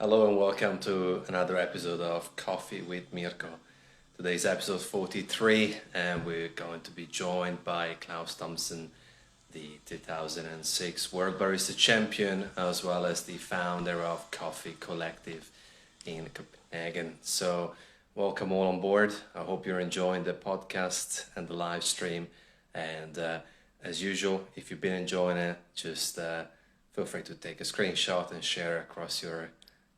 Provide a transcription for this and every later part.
Hello and welcome to another episode of Coffee with Mirko. Today's episode 43 and we're going to be joined by Klaus Thomsen, the 2006 World Barista Champion, as well as the founder of Coffee Collective in Copenhagen. So welcome all on board. I hope you're enjoying the podcast and the live stream. And as usual, if you've been enjoying it, just feel free to take a screenshot and share across your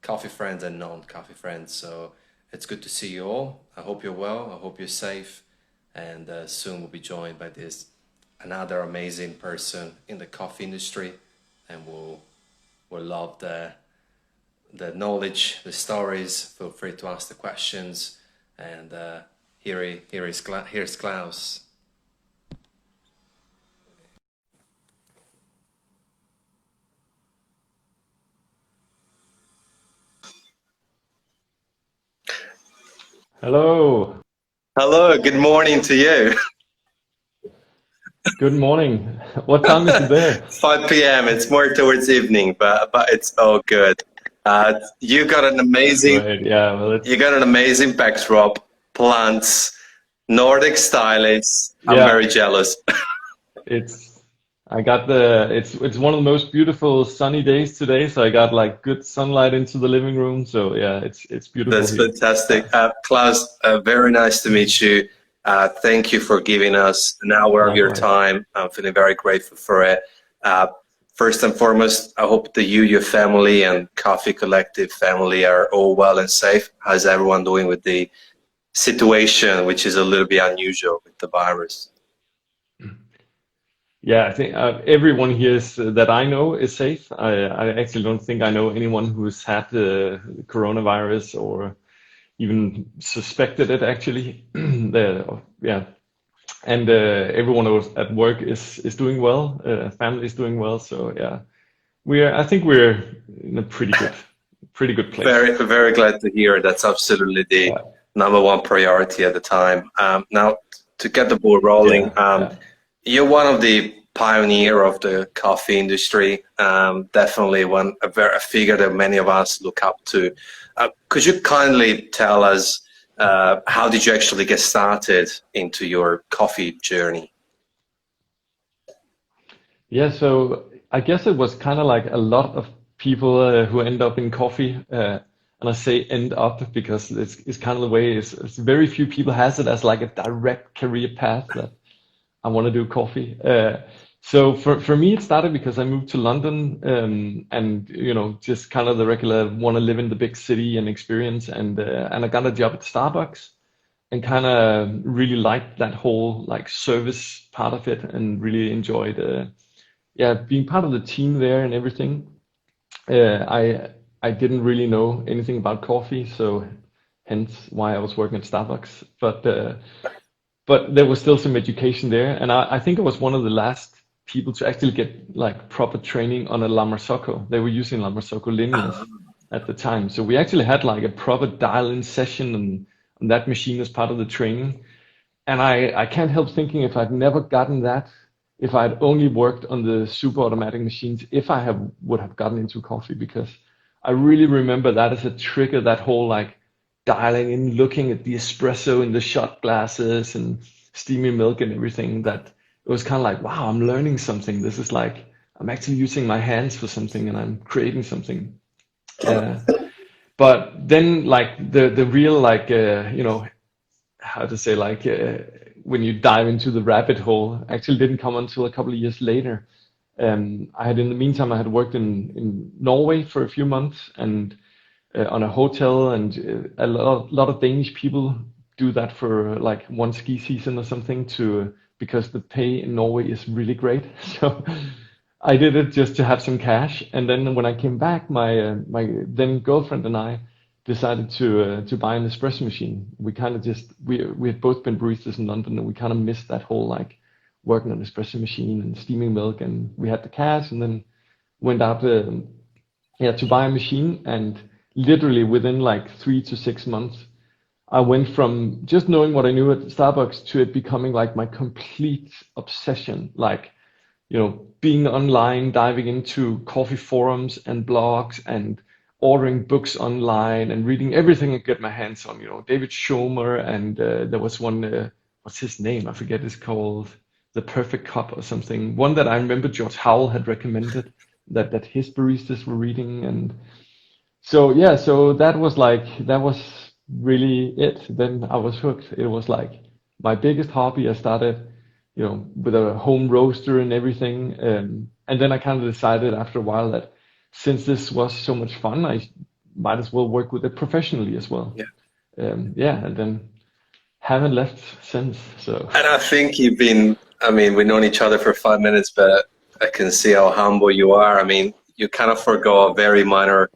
coffee friends and non-coffee friends. So it's good to see you all. I hope you're well. I hope you're safe. And soon we'll be joined by another amazing person in the coffee industry, and we'll love the knowledge, the stories. Feel free to ask the questions. And here's Klaus. Hello. Hello, good morning to you. Good morning. What time is it there? 5 p.m. It's more towards evening, but it's all good. You got an amazing Right. Yeah. Well, you got an amazing backdrop, plants, Nordic stylists. I'm yeah. very jealous. It's it's one of the most beautiful sunny days today. So I got like good sunlight into the living room. So yeah, it's beautiful That's here. fantastic. Klaus, very nice to meet you. Thank you for giving us an hour of your Likewise. time. I'm feeling very grateful for it. Uh, First and foremost, I hope that you, your family, and Coffee Collective family are all well and safe. How's everyone doing with the situation, which is a little bit unusual with the virus? Yeah, I think everyone here that I know is safe. I actually don't think I know anyone who's had the coronavirus or even suspected it actually. Yeah, and everyone else at work is doing well. Family is doing well. So yeah, I think we're in a pretty good place. Very, very glad to hear. That's absolutely the Yeah, number one priority at the time. Now, to get the ball rolling, yeah, yeah. you're one of the pioneer of the coffee industry. Definitely a figure that many of us look up to. Could you kindly tell us how did you actually get started into your coffee journey? Yeah, so I guess it was kind of like a lot of people who end up in coffee, and I say end up because it's kind of the way it's very few people has it as like a direct career path that I want to do coffee. So for me, it started because I moved to London, and just kind of the regular want to live in the big city and experience, and I got a job at Starbucks and kind of really liked that whole like service part of it and really enjoyed yeah, being part of the team there and everything. I didn't really know anything about coffee, so hence why I was working at Starbucks. But there was still some education there, and I think I was one of the last people to actually get like proper training on a La Marzocco. They were using La Marzocco linears at the time, so we actually had like a proper dial-in session on that machine as part of the training. And I can't help thinking if I'd never gotten that, if I'd only worked on the super automatic machines, if I would have gotten into coffee, because I really remember that as a trigger, that whole like dialing in, looking at the espresso in the shot glasses and steamy milk and everything, that it was kind of like, wow, I'm learning something. This is like, I'm actually using my hands for something and I'm creating something. Uh, but then like the real like, how to say like when you dive into the rabbit hole actually didn't come until a couple of years later. I had in the meantime I had worked in Norway for a few months and on a hotel, and lot of Danish people do that for like one ski season or something to because the pay in Norway is really great. So I did it just to have some cash, and then when I came back, my then girlfriend and I decided to buy an espresso machine. We kind of just we had both been baristas in London, and we kind of missed that whole like working on an espresso machine and steaming milk, and we had the cash, and then went out yeah, to buy a machine, and literally within like 3 to 6 months, I went from just knowing what I knew at Starbucks to it becoming like my complete obsession. Like, being online, diving into coffee forums and blogs and ordering books online and reading everything I get my hands on. David Schomer, and there was one, what's his name? I forget. It's called The Perfect Cup or something. One that I remember George Howell had recommended that his baristas were reading. And so yeah, so that was really it. Then I was hooked. It was like my biggest hobby. I started, with a home roaster and everything. And then I kind of decided after a while that since this was so much fun, I might as well work with it professionally as well. Yeah. And then haven't left since. So. And I think we've known each other for 5 minutes, but I can see how humble you are. I mean, you kind of forgo a very minor,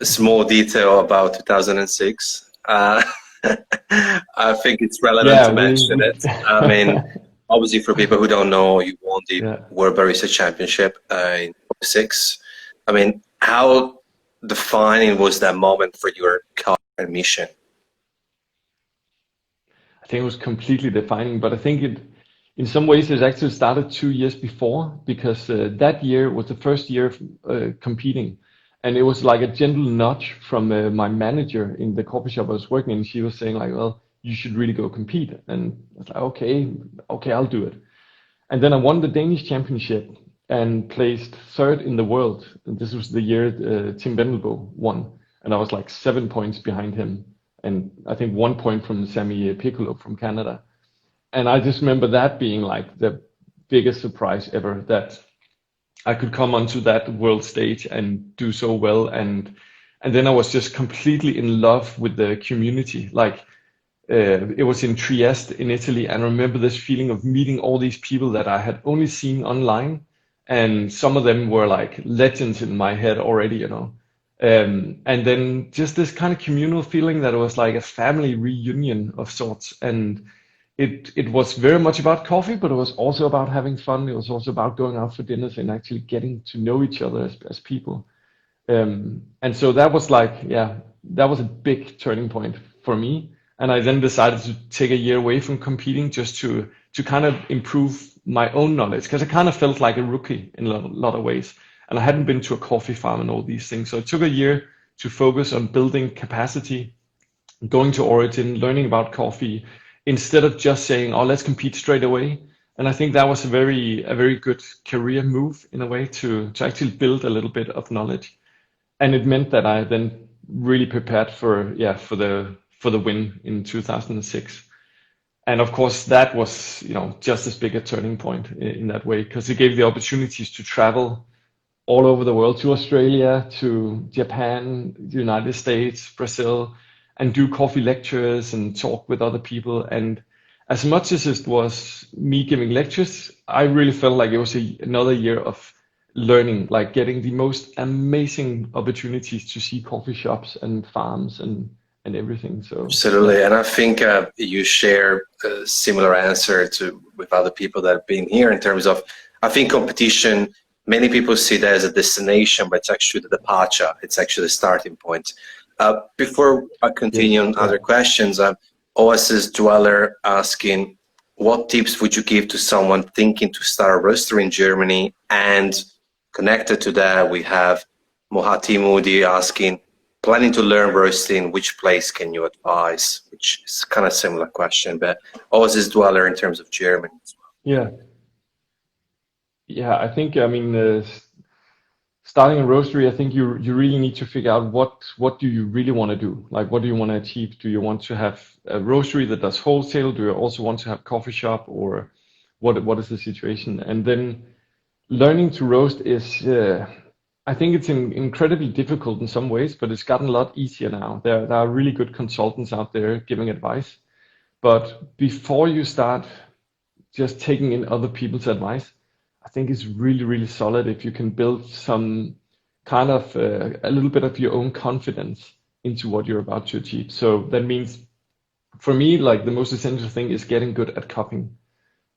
small detail about 2006. I think it's relevant to mention it. I mean, obviously for people who don't know, you won the World Barista Championship in 2006. I mean, how defining was that moment for your career and mission? I think it was completely defining, but I think in some ways it actually started 2 years before, because that year was the first year of competing. And it was like a gentle nudge from my manager in the coffee shop I was working in. She was saying like, well, you should really go compete. And I was like, okay, I'll do it. And then I won the Danish championship and placed third in the world. And this was the year Tim Vendelbo won. And I was like 7 points behind him. And I think 1 point from Sammy Piccolo from Canada. And I just remember that being like the biggest surprise ever, that I could come onto that world stage and do so well. And then I was just completely in love with the community. Like it was in Trieste in Italy. And I remember this feeling of meeting all these people that I had only seen online. And some of them were like legends in my head already, And then just this kind of communal feeling that it was like a family reunion of sorts. And it was very much about coffee, but it was also about having fun. It was also about going out for dinners and actually getting to know each other as people. And so that was that was a big turning point for me. And I then decided to take a year away from competing just to kind of improve my own knowledge, because I kind of felt like a rookie in a lot of ways. And I hadn't been to a coffee farm and all these things. So it took a year to focus on building capacity, going to Origin, learning about coffee, instead of just saying, oh, let's compete straight away. And I think that was a very good career move in a way to actually build a little bit of knowledge. And it meant that I then really prepared for the win in 2006. And of course, that was, just as big a turning point in that way, because it gave the opportunities to travel all over the world, to Australia, to Japan, the United States, Brazil, and do coffee lectures and talk with other people. And as much as it was me giving lectures, I really felt like it was another year of learning, like getting the most amazing opportunities to see coffee shops and farms and everything. So absolutely. And I think you share a similar answer with other people that have been here in terms of, I think competition, many people see that as a destination, but it's actually the departure. It's actually the starting point. Before I continue on other questions, Oasis Dweller asking, what tips would you give to someone thinking to start a roastery in Germany? And connected to that, we have Mohati Moody asking, planning to learn roasting, which place can you advise? Which is kind of similar question, but Oasis Dweller in terms of Germany as well. Yeah, I think, starting a roastery, I think you really need to figure out what do you really want to do? Like, what do you want to achieve? Do you want to have a roastery that does wholesale? Do you also want to have coffee shop, or what is the situation? And then learning to roast is, I think it's incredibly difficult in some ways, but it's gotten a lot easier now. There are really good consultants out there giving advice. But before you start just taking in other people's advice, I think it's really, really solid if you can build some kind of a little bit of your own confidence into what you're about to achieve. So that means, for me, like the most essential thing is getting good at cupping.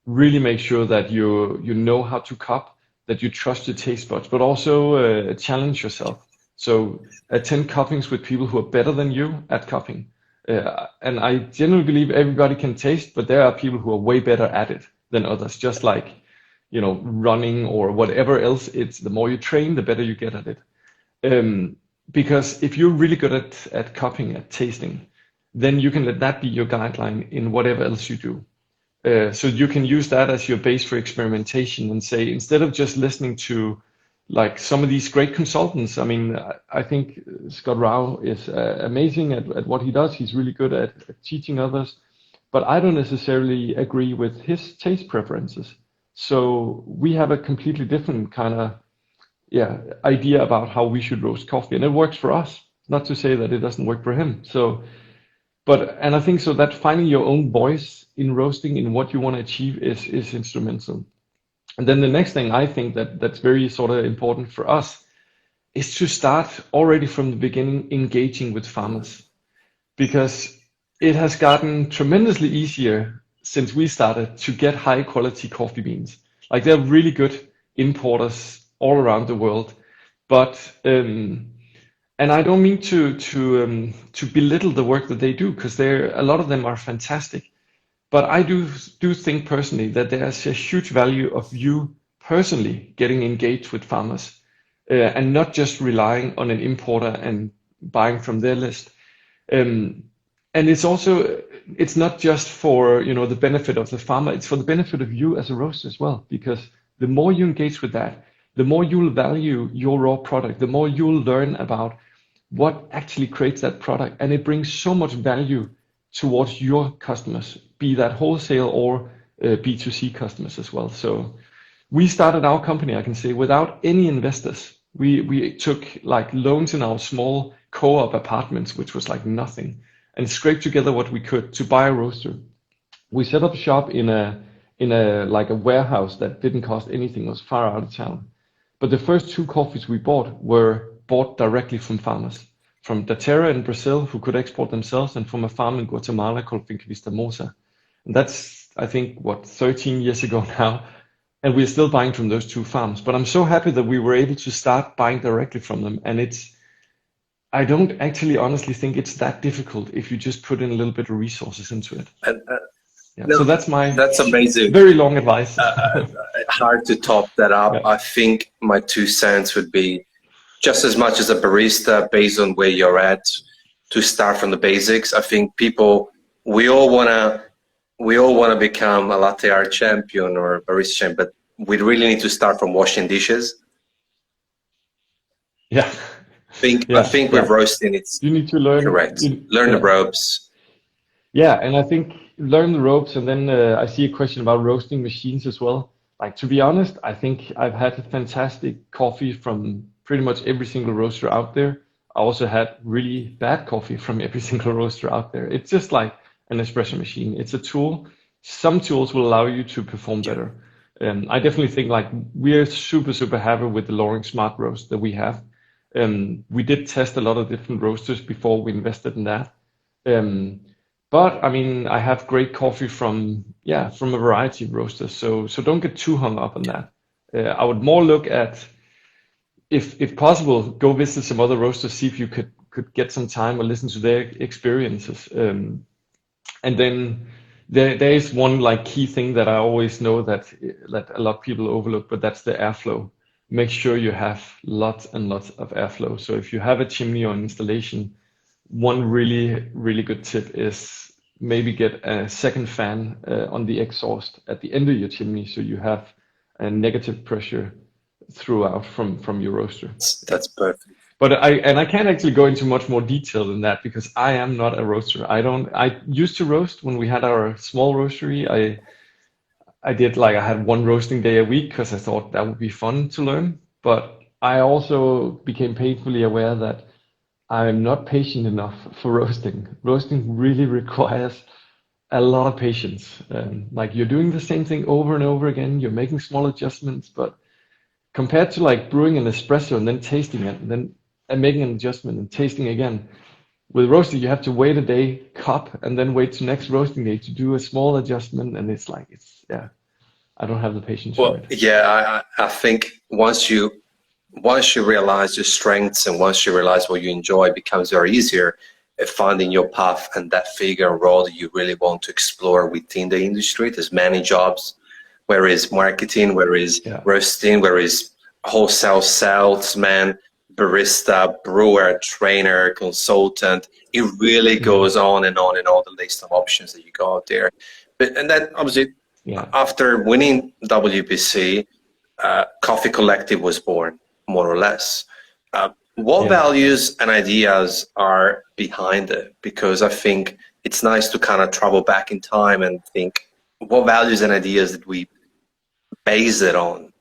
Really make sure that you know how to cup, that you trust your taste buds, but also challenge yourself. So attend cuppings with people who are better than you at cupping. And I generally believe everybody can taste, but there are people who are way better at it than others, just like running or whatever else. It's the more you train, the better you get at it. because if you're really good at copying, at tasting, then you can let that be your guideline in whatever else you do. So you can use that as your base for experimentation and say, instead of just listening to like some of these great consultants, I mean, I think Scott Rao is amazing at what he does. He's really good at teaching others, but I don't necessarily agree with his taste preferences. So we have a completely different kind of idea about how we should roast coffee, and it works for us. Not to say that it doesn't work for him. And I think so that finding your own voice in roasting, in what you want to achieve, is instrumental. And then the next thing I think that's very sort of important for us is to start already from the beginning engaging with farmers, because it has gotten tremendously easier since we started to get high quality coffee beans. Like, they're really good importers all around the world, but and I don't mean to belittle the work that they do, because a lot of them are fantastic. But I do think personally that there's a huge value of you personally getting engaged with farmers, and not just relying on an importer and buying from their list. And it's not just for the benefit of the farmer; it's for the benefit of you as a roaster as well. Because the more you engage with that, the more you'll value your raw product, the more you'll learn about what actually creates that product, and it brings so much value towards your customers, be that wholesale or B2C customers as well. So we started our company, I can say, without any investors. We took like loans in our small co-op apartments, which was like nothing, and scraped together what we could to buy a roaster. We set up shop in a like a warehouse that didn't cost anything. It was far out of town. But the first 2 coffees we bought were bought directly from farmers, from Datera in Brazil, who could export themselves, and from a farm in Guatemala called Finca Vista Mosa. And that's, I think, 13 years ago now, and we're still buying from those 2 farms. But I'm so happy that we were able to start buying directly from them, and I don't actually honestly think it's that difficult if you just put in a little bit of resources into it. No, so that's amazing. Very long advice. Hard to top that up. Yeah. I think my 2 cents would be, just as much as a barista, based on where you're at, to start from the basics. I think we all wanna become a latte art champion or a barista champion, but we really need to start from washing dishes. Yeah. I think with roasting, you need to learn. Correct. Learn the ropes. Yeah, and I think learn the ropes, and then I see a question about roasting machines as well. Like, to be honest, I think I've had fantastic coffee from pretty much every single roaster out there. I also had really bad coffee from every single roaster out there. It's just like an espresso machine. It's a tool. Some tools will allow you to perform better. I definitely think like we're super happy with the Loring Smart Roast that we have. We did test a lot of different roasters before we invested in that. But I mean, I have great coffee from a variety of roasters. So don't get too hung up on that. I would more look at, if possible, go visit some other roasters, see if you could get some time or listen to their experiences. And then there is one like key thing that I always know that a lot of people overlook, but that's the airflow. Make sure you have lots and lots of airflow. So if you have a chimney or an installation, one really good tip is maybe get a second fan on the exhaust at the end of your chimney, so you have a negative pressure throughout from your roaster. That's perfect. But I can't actually go into much more detail than that, because I am not a roaster. I used to roast when we had our small roastery. I had 1 roasting day a week because I thought that would be fun to learn. But I also became painfully aware that I'm not patient enough for roasting. Roasting really requires a lot of patience. Like, you're doing the same thing over and over again. You're making small adjustments, but compared to like brewing an espresso and then tasting it, and making an adjustment and tasting again, with roasting you have to wait a day, cup, and then wait to next roasting day to do a small adjustment, and I don't have the patience for it. Yeah, I think once you realize your strengths and once you realize what you enjoy, it becomes very easier at finding your path and that figure and role that you really want to explore within the industry. There's many jobs, where is marketing, where is roasting, where is wholesale salesman, barista, brewer, trainer, consultant. It really goes on and on, and all the list of options that you got out there. But and then obviously after winning WBC, Coffee Collective was born, more or less. What values and ideas are behind it? Because I think it's nice to kind of travel back in time and think, what values and ideas did we base it on?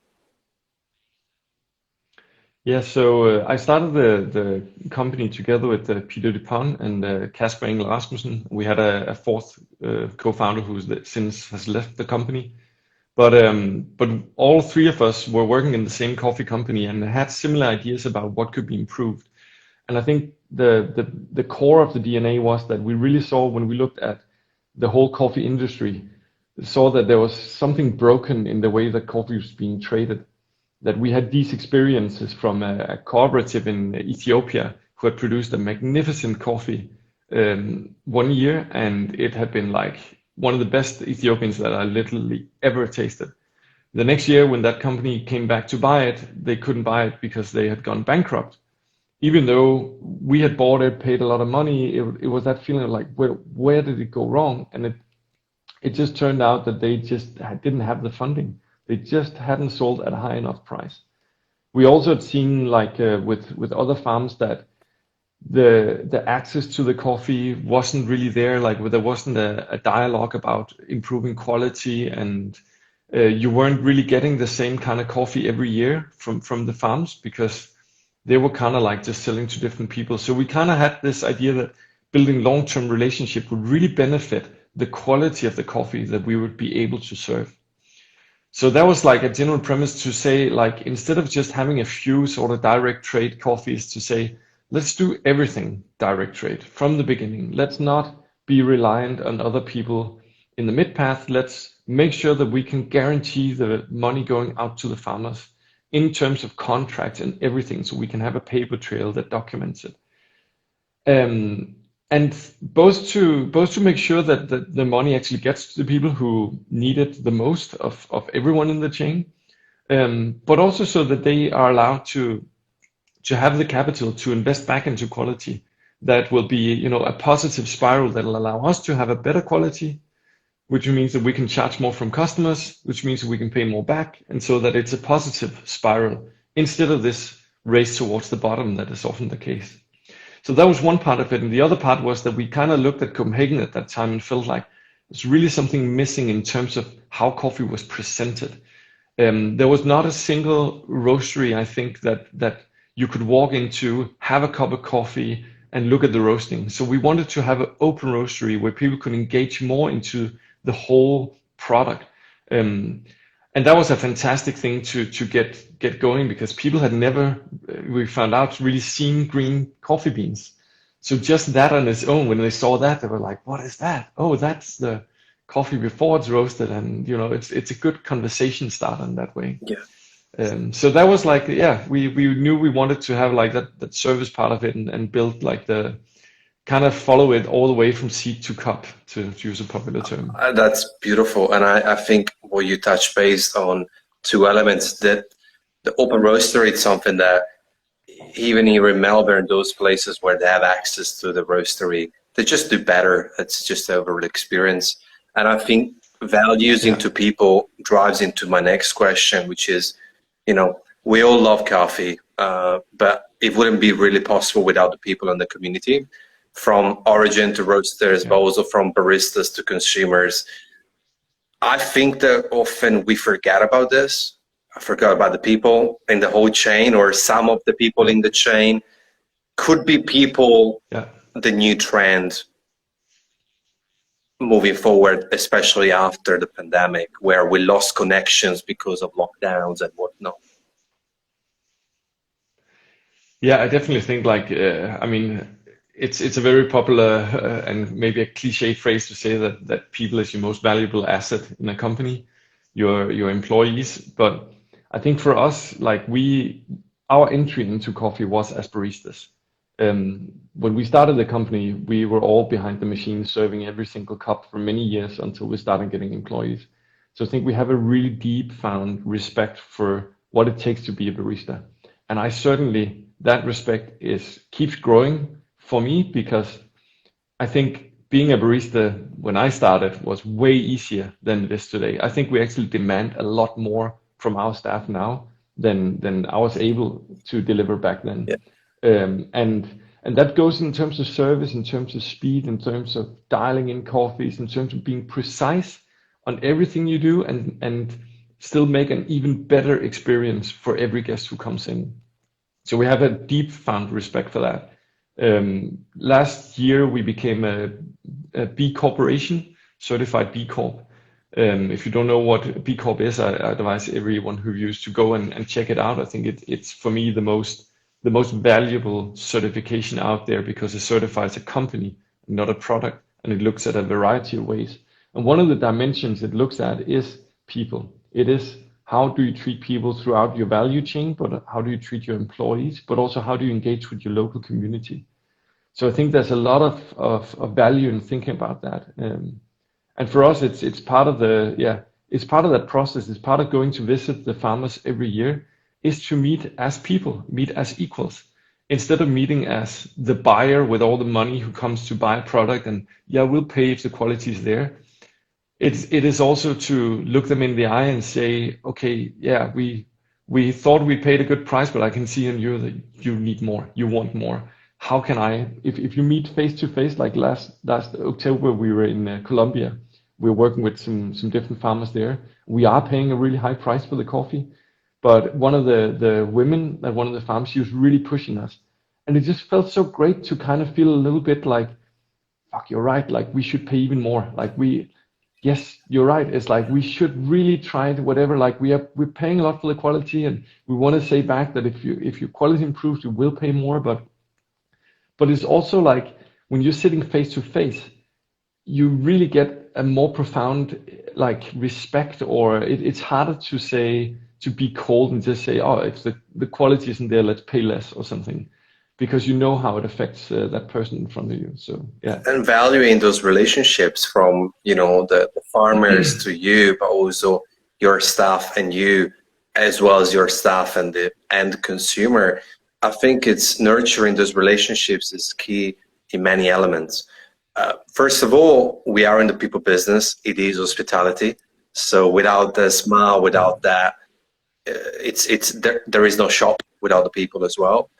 Yeah, so I started the company together with Peter Dupont and Kasper Engel Rasmussen. We had a fourth co-founder who's since has left the company. But all three of us were working in the same coffee company and had similar ideas about what could be improved. And I think the core of the DNA was that we really saw, when we looked at the whole coffee industry, saw that there was something broken in the way that coffee was being traded. That we had these experiences from a cooperative in Ethiopia who had produced a magnificent coffee one year, and it had been like one of the best Ethiopians that I literally ever tasted. The next year, when that company came back to buy it, they couldn't buy it because they had gone bankrupt. Even though we had bought it, paid a lot of money, it was that feeling of like, where did it go wrong? And it just turned out that they just didn't have the funding. They just hadn't sold at a high enough price. We also had seen, like with other farms, that the access to the coffee wasn't really there. Like there wasn't a dialogue about improving quality, and you weren't really getting the same kind of coffee every year from the farms, because they were kind of like just selling to different people. So we kind of had this idea that building long-term relationship would really benefit the quality of the coffee that we would be able to serve. So that was like a general premise, to say, like, instead of just having a few sort of direct trade coffees, to say, let's do everything direct trade from the beginning. Let's not be reliant on other people in the mid path. Let's make sure that we can guarantee the money going out to the farmers in terms of contracts and everything, so we can have a paper trail that documents it. And both to make sure that the money actually gets to the people who need it the most of everyone in the chain, but also so that they are allowed to have the capital to invest back into quality that will be, a positive spiral that will allow us to have a better quality, which means that we can charge more from customers, which means that we can pay more back, and so that it's a positive spiral instead of this race towards the bottom that is often the case. So that was one part of it. And the other part was that we kind of looked at Copenhagen at that time and felt like there's really something missing in terms of how coffee was presented. There was not a single roastery, I think, that you could walk into, have a cup of coffee, and look at the roasting. So we wanted to have an open roastery where people could engage more into the whole product. And that was a fantastic thing to get going, because people had never, we found out, really seen green coffee beans. So just that on its own, when they saw that, they were like, what is that? Oh, that's the coffee before it's roasted. And, it's a good conversation starter in that way. Yeah. So that was like, we knew we wanted to have like that service part of it, and build like the kind of follow it all the way from seed to cup, to use a popular term. That's beautiful. And I think what you touch based on two elements, that the open roastery, it's something that even here in Melbourne, those places where they have access to the roastery, they just do better. It's just an overall experience. And I think values into people drives into my next question, which is, we all love coffee, but it wouldn't be really possible without the people in the community, from origin to roasters, but also from baristas to consumers. I think that often we forget about this. I forgot about the people in the whole chain, or some of the people in the chain. Could be people, the new trend moving forward, especially after the pandemic, where we lost connections because of lockdowns and whatnot. Yeah, I definitely think it's a very popular and maybe a cliche phrase to say that people is your most valuable asset in a company, your employees. But I think for us, our entry into coffee was as baristas. When we started the company, we were all behind the machine, serving every single cup for many years until we started getting employees. So I think we have a really deep found respect for what it takes to be a barista. And I certainly that respect keeps growing for me, because I think being a barista when I started was way easier than it is today. I think we actually demand a lot more from our staff now than I was able to deliver back then. Yeah. And that goes in terms of service, in terms of speed, in terms of dialing in coffees, in terms of being precise on everything you do, and still make an even better experience for every guest who comes in. So we have a deep found respect for that. Last year we became a B Corporation, certified B Corp. If you don't know what B Corp is, I advise everyone who views to go and check it out. I think it's for me the most valuable certification out there, because it certifies a company, not a product, and it looks at a variety of ways. And one of the dimensions it looks at is people. It is, how do you treat people throughout your value chain, but how do you treat your employees, but also how do you engage with your local community? So I think there's a lot of value in thinking about that. And for us, it's part of it's part of that process. It's part of going to visit the farmers every year, is to meet as people, meet as equals, instead of meeting as the buyer with all the money who comes to buy a product and we'll pay if the quality is there. It is also to look them in the eye and say, okay, we thought we paid a good price, but I can see in you that you need more, you want more. How can I, if you meet face to face, like last October we were in Colombia, we were working with some different farmers there. We are paying a really high price for the coffee, but one of the women at one of the farms, she was really pushing us, and it just felt so great to kind of feel a little bit like, fuck, you're right, like we should pay even more, yes, you're right. It's like we should really try to whatever. Like we're paying a lot for the quality, and we want to say back that if your quality improves, you will pay more. But it's also like when you're sitting face to face, you really get a more profound respect, or it's harder to be cold and just say, oh, if the quality isn't there, let's pay less or something, because you know how it affects that person in front of you. So and valuing those relationships from the farmers to you, but also your staff and you, as well as your staff and the end consumer. I think it's nurturing those relationships is key in many elements. First of all, we are in the people business. It is hospitality. So without the smile, without that, there is no shop without the people as well.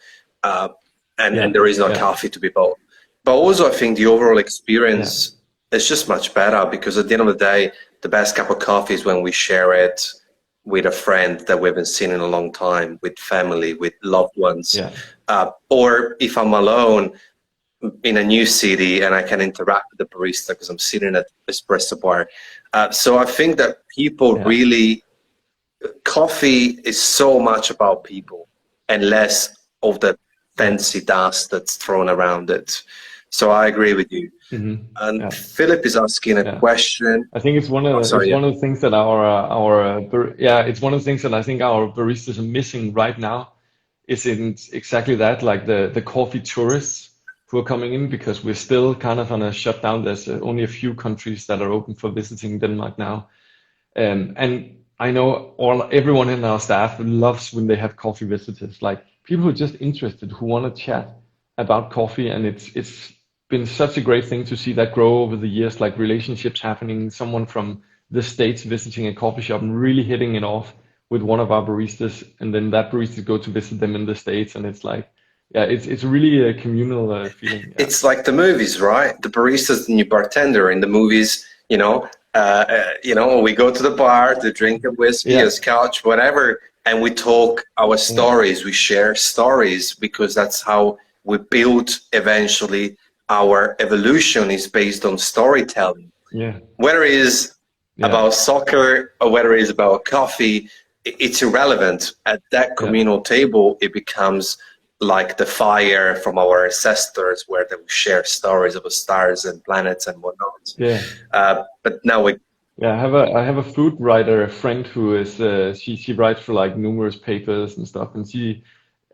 And there is no coffee to be bought. But also, I think the overall experience is just much better, because at the end of the day, the best cup of coffee is when we share it with a friend that we haven't seen in a long time, with family, with loved ones. Or if I'm alone in a new city and I can interact with the barista because I'm sitting at espresso bar. So I think that people really, coffee is so much about people and less of the fancy dust that's thrown around it. So I agree with you. And Philip is asking a question. I think it's one of the things that it's one of the things that I think our baristas are missing right now. Is in exactly that, like the coffee tourists who are coming in, because we're still kind of on a shutdown. There's only a few countries that are open for visiting Denmark now, and I know everyone in our staff loves when they have coffee visitors, like people who are just interested, who want to chat about coffee. And it's been such a great thing to see that grow over the years, like relationships happening, someone from the States visiting a coffee shop and really hitting it off with one of our baristas, and then that barista go to visit them in the States, and it's like, it's really a communal feeling. It's like the movies, right? The barista's the new bartender in the movies, we go to the bar to drink a whiskey, a scotch, whatever, and we talk our stories, we share stories, because that's how we build eventually. Our evolution is based on storytelling. Whether it is about soccer or whether it is about coffee, it's irrelevant. At that communal table, it becomes like the fire from our ancestors, where they share stories of stars and planets and whatnot. But now I have a food writer, a friend who is she writes for like numerous papers and stuff, and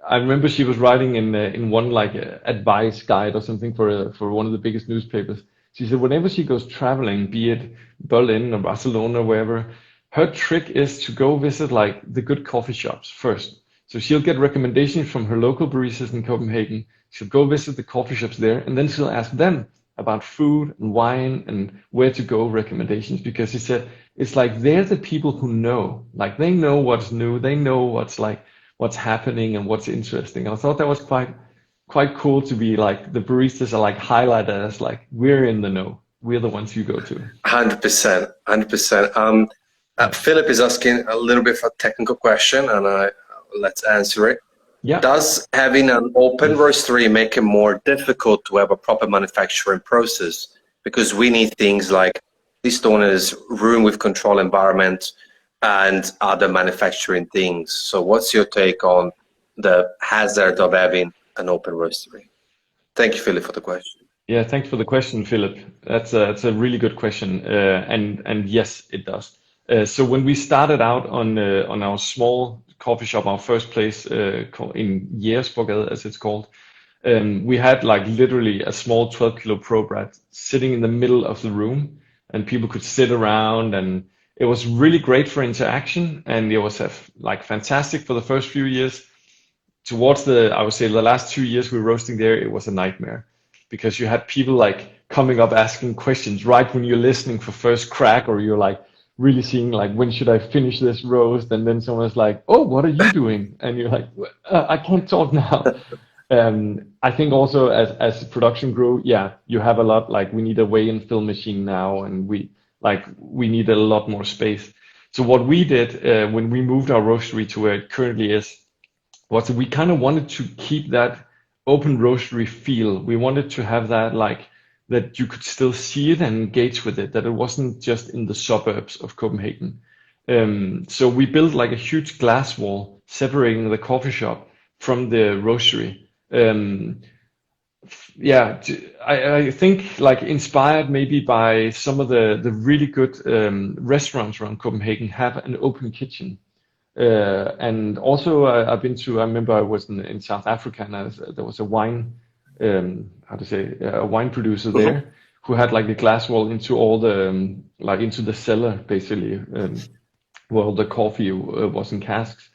I remember she was writing in one like advice guide or something for one of the biggest newspapers. She said whenever she goes traveling, be it Berlin or Barcelona or wherever, her trick is to go visit like the good coffee shops first. So she'll get recommendations from her local baristas in Copenhagen. She'll go visit the coffee shops there, and then she'll ask them about food and wine and where to go recommendations, because he said it's like they're the people who know, like they know what's new, they know what's happening and what's interesting. And I thought that was quite cool to be like the baristas are like highlighted as like we're in the know, we're the ones you go to. 100%, 100%. Philip is asking a little bit of a technical question, and let's answer it. Yeah. Does having an open roastery make it more difficult to have a proper manufacturing process? Because we need things like stoners, room with control environment, and other manufacturing things. So what's your take on the hazard of having an open roastery? Thank you, Philip, for the question. Yeah, thanks for the question, Philip. That's a really good question, and yes, it does. So when we started out on our small coffee shop, our first place in Jægersborgade, as it's called, we had like literally a small 12-kilo ProBrat sitting in the middle of the room, and people could sit around, and it was really great for interaction, and it was like fantastic for the first few years. Towards I would say the last 2 years we were roasting there, it was a nightmare, because you had people like coming up asking questions right when you're listening for first crack, or you're like really seeing like, when should I finish this roast? And then someone's like, oh, what are you doing? And you're like, I can't talk now. I think also as the production grew, yeah, you have a lot, like we need a weigh and fill machine now, and we need a lot more space. So what we did when we moved our roastery to where it currently is, was we kind of wanted to keep that open roastery feel. We wanted to have that like that you could still see it and engage with it, that it wasn't just in the suburbs of Copenhagen. So we built like a huge glass wall separating the coffee shop from the roastery. Yeah, I think like inspired maybe by some of the really good restaurants around Copenhagen have an open kitchen. And also I've been to, I remember I was in South Africa, and there was a wine, a wine producer there who had like a glass wall into all the, like into the cellar basically, where the coffee was in casks.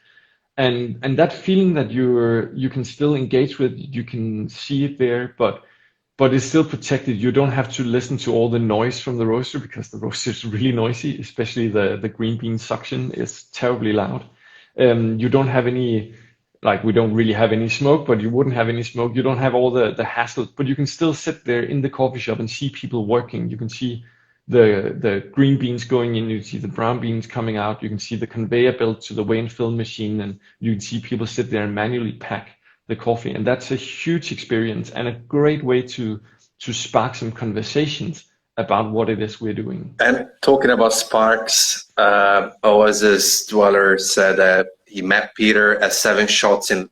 And that feeling that you can still engage with, you can see it there, but it's still protected. You don't have to listen to all the noise from the roaster, because the roaster is really noisy, especially the green bean suction is terribly loud. You don't have any, like we don't really have any smoke, but you wouldn't have any smoke. You don't have all the hassle, but you can still sit there in the coffee shop and see people working. You can see the green beans going in, you see the brown beans coming out, you can see the conveyor belt to the weigh and fill machine, and you can see people sit there and manually pack the coffee. And that's a huge experience and a great way to spark some conversations about what it is we're doing. And talking about sparks, Oasis Dweller said he met Peter at 7 Shots in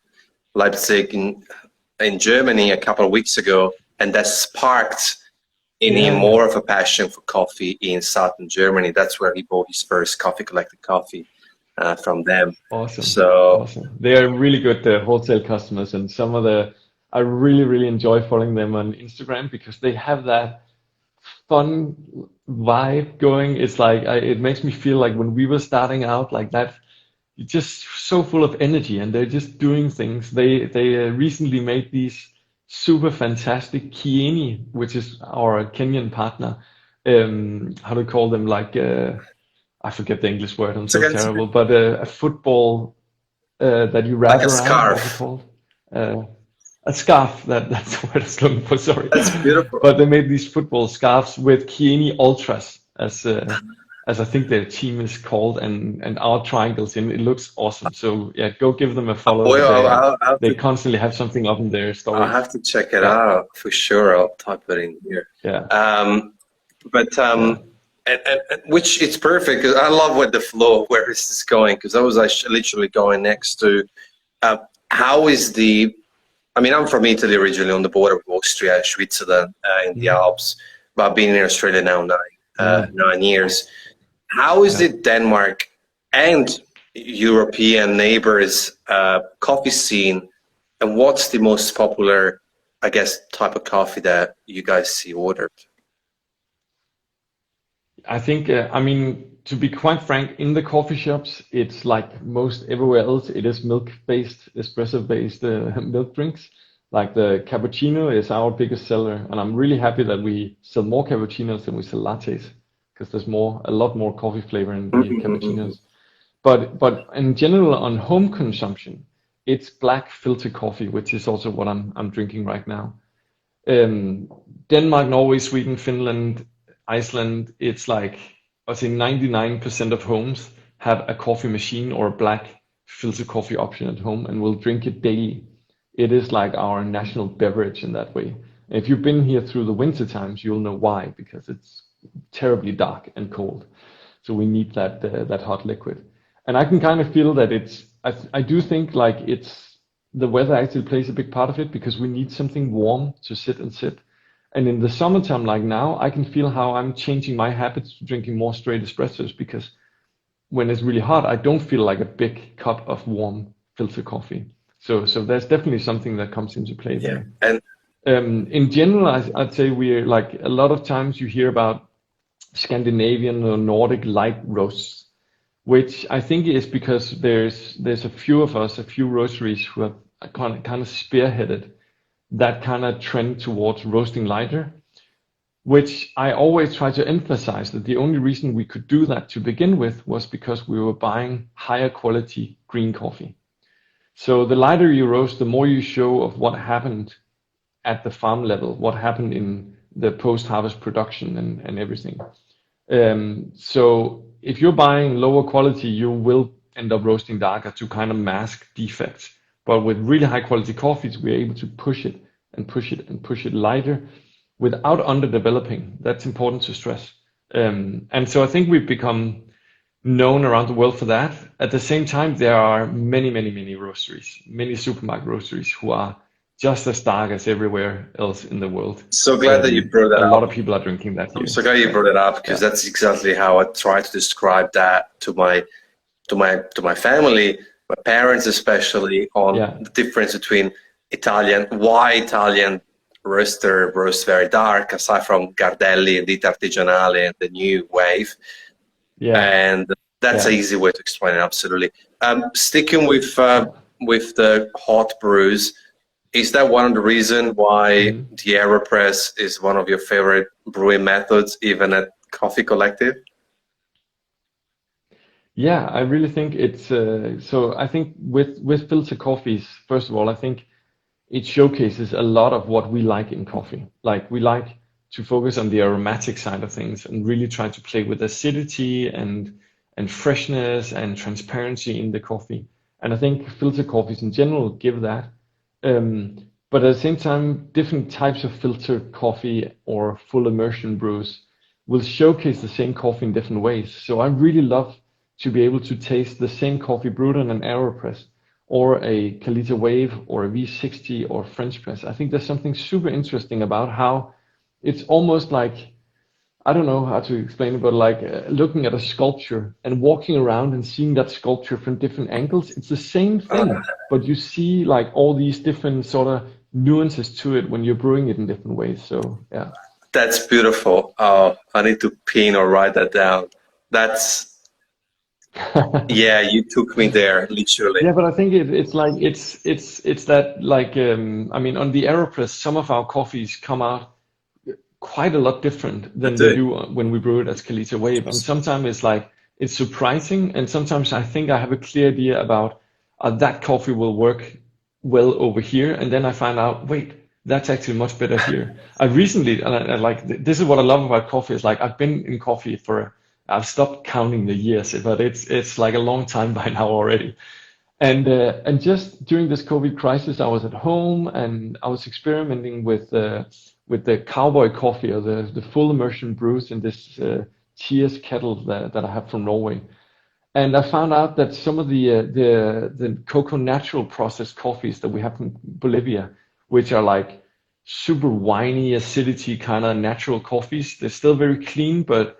Leipzig in Germany a couple of weeks ago, and that sparked in him more of a passion for coffee in southern Germany. That's where he bought his first Coffee Collected coffee from them. Awesome. So awesome. They are really good wholesale customers, and I really enjoy following them on Instagram, because they have that fun vibe going. It's like it makes me feel like when we were starting out like that, you're just so full of energy, and they're just doing things. They recently made these super fantastic kieni, which is our Kenyan partner. How do you call them? Like I forget the English word. I'm so terrible. But a football that you wrap like a around. Scarf. What's it called? A scarf. That's the word I was looking for. Sorry. That's beautiful. But they made these football scarves with Kieni Ultras, as I think their team is called, and our triangles in. It looks awesome. So yeah, go give them a follow. They constantly have something up in their stories. I'll have to check it out for sure. I'll type it in here. Yeah. And which it's perfect, because I love where the flow, where is this going? Because I was literally going next to how is the. I mean, I'm from Italy originally, on the border of Austria, Switzerland, in the Alps, but I've been in Australia now 9 years. How is it Denmark and European neighbors coffee scene, and what's the most popular, I guess, type of coffee that you guys see ordered? I think, I mean, to be quite frank, in the coffee shops, it's like most everywhere else, it is milk-based, espresso-based milk drinks. Like the cappuccino is our biggest seller, and I'm really happy that we sell more cappuccinos than we sell lattes, because there's a lot more coffee flavor in the cappuccinos. But in general, on home consumption, it's black filter coffee, which is also what I'm drinking right now. Um, Denmark, Norway, Sweden, Finland, Iceland, it's like I say 99% of homes have a coffee machine or a black filter coffee option at home and will drink it daily. It is like our national beverage in that way. And if you've been here through the winter times, you'll know why, because it's terribly dark and cold. So we need that hot liquid. And I can kind of feel that I do think like it's the weather actually plays a big part of it because we need something warm to sit and sip. And in the summertime, like now, I can feel how I'm changing my habits to drinking more straight espressos because when it's really hot, I don't feel like a big cup of warm filter coffee. So there's definitely something that comes into play Yeah. there. And In general, I'd say we're like a lot of times you hear about Scandinavian or Nordic light roasts, which I think is because there's a few of us, a few roasteries who have kind of spearheaded that kind of trend towards roasting lighter, which I always try to emphasize that the only reason we could do that to begin with was because we were buying higher quality green coffee. So the lighter you roast, the more you show of what happened at the farm level, what happened in the post-harvest production and everything. So if you're buying lower quality, you will end up roasting darker to kind of mask defects. But with really high quality coffees, we're able to push it and push it and push it lighter without underdeveloping. That's important to stress. And so I think we've become known around the world for that. At the same time, there are many, many, many roasteries, many supermarket roasteries who are just as dark as everywhere else in the world. so glad that you brought that A lot up. of people are drinking that I'm here. so glad you brought it up because Yeah. that's exactly how I try to describe that to my family, my parents especially, on Yeah. the difference between why Italian roaster roasts very dark, aside from Gardelli and Dita Artigianale and the new wave. Yeah. And that's Yeah. an easy way to explain it, absolutely. Sticking with Yeah. the hot brews, is that one of the reasons why Mhm. the AeroPress is one of your favorite brewing methods, even at Coffee Collective? Yeah, I really think it's so I think with filter coffees, first of all, I think it showcases a lot of what we like in coffee. Like we like to focus on the aromatic side of things and really try to play with acidity and freshness and transparency in the coffee. And I think filter coffees in general give that. But at the same time, different types of filter coffee or full immersion brews will showcase the same coffee in different ways. So I really love to be able to taste the same coffee brewed on an AeroPress or a Kalita Wave or a V60 or French press. I think there's something super interesting about how it's almost like, I don't know how to explain it, but like looking at a sculpture and walking around and seeing that sculpture from different angles. It's the same thing, but you see like all these different sort of nuances to it when you're brewing it in different ways. So yeah. That's beautiful. Oh, I need to pin or write that down. That's, yeah, you took me there, literally. Yeah, but I think it's like it's that like I mean on the AeroPress some of our coffees come out quite a lot different than they do when we brew it as Kalita Wave, and sometimes it's like it's surprising, and sometimes I think I have a clear idea about that coffee will work well over here, and then I find out wait that's actually much better here. I recently and I like this is what I love about coffee is like I've been in coffee for I've stopped counting the years, but it's like a long time by now already. And just during this COVID crisis, I was at home and I was experimenting with the cowboy coffee or the full immersion brews in this Cheers kettle that I have from Norway. And I found out that some of the cocoa natural processed coffees that we have from Bolivia, which are like super winey acidity kind of natural coffees, they're still very clean, but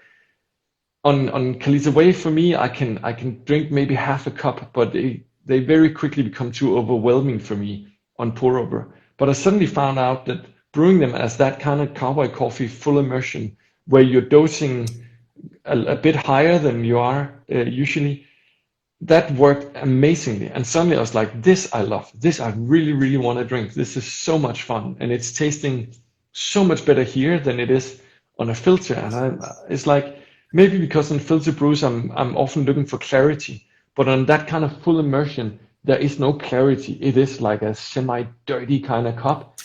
on Kalita Wave for me, I can drink maybe half a cup, but they very quickly become too overwhelming for me on pour over. But I suddenly found out that brewing them as that kind of cowboy coffee full immersion, where you're dosing a bit higher than you are usually. That worked amazingly. And suddenly I was like, this I love. This I really, really want to drink. This is so much fun. And it's tasting so much better here than it is on a filter. And it's like, maybe because on filter brews, I'm often looking for clarity. But on that kind of full immersion, there is no clarity. It is like a semi-dirty kind of cup.